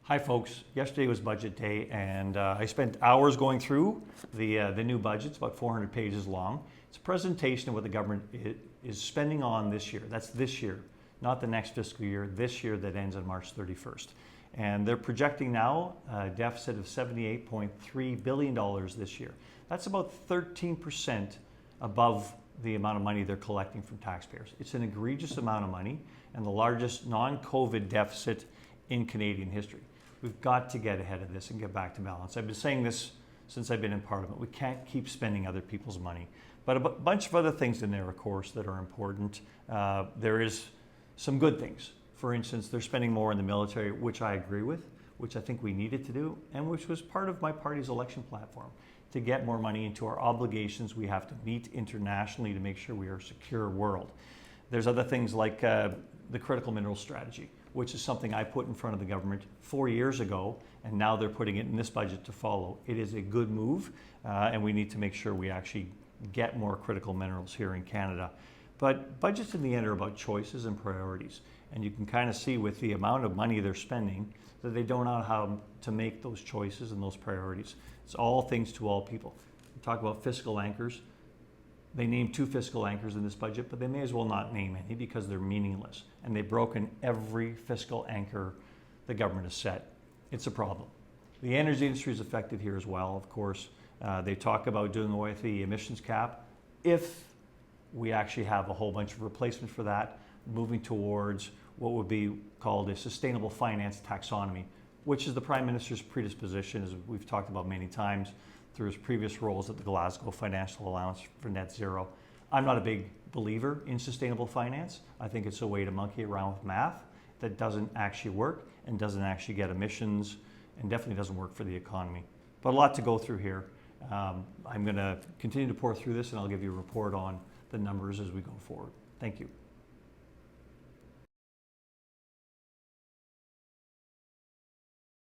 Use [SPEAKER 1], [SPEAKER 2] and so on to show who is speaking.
[SPEAKER 1] Hi folks, yesterday was budget day and I spent hours going through the new budget. It's about 400 pages long. It's a presentation of what the government is spending on this year. That's this year, not the next fiscal year, this year that ends on March 31st. And they're projecting now a deficit of $78.3 billion this year. That's about 13% above the amount of money they're collecting from taxpayers. It's an egregious amount of money and the largest non-COVID deficit in Canadian history. We've got to get ahead of this and get back to balance. I've been saying this since I've been in Parliament. We can't keep spending other people's money. But a bunch of other things in there, of course, that are important. There is some good things. For instance, they're spending more in the military, which I agree with, which I think we needed to do, and which was part of my party's election platform, to get more money into our obligations we have to meet internationally to make sure we are a secure world. There's other things like the critical mineral strategy, which is something I put in front of the government 4 years ago, and now they're putting it in this budget to follow. It is a good move, and we need to make sure we actually get more critical minerals here in Canada. But budgets in the end are about choices and priorities, and you can kind of see with the amount of money they're spending that they don't know how to make those choices and those priorities. It's all things to all people. We talk about fiscal anchors. They named 2 fiscal anchors in this budget, but they may as well not name any because they're meaningless. And they've broken every fiscal anchor the government has set. It's a problem. The energy industry is affected here as well, of course. They talk about doing away with the emissions cap. If we actually have a whole bunch of replacement for that, moving towards what would be called a sustainable finance taxonomy, which is the Prime Minister's predisposition, as we've talked about many times, through his previous roles at the Glasgow Financial Alliance for Net Zero. I'm not a big believer in sustainable finance. I think it's a way to monkey around with math that doesn't actually work and doesn't actually get emissions and definitely doesn't work for the economy. But a lot to go through here. I'm going to continue to pour through this and I'll give you a report on the numbers as we go forward. Thank you.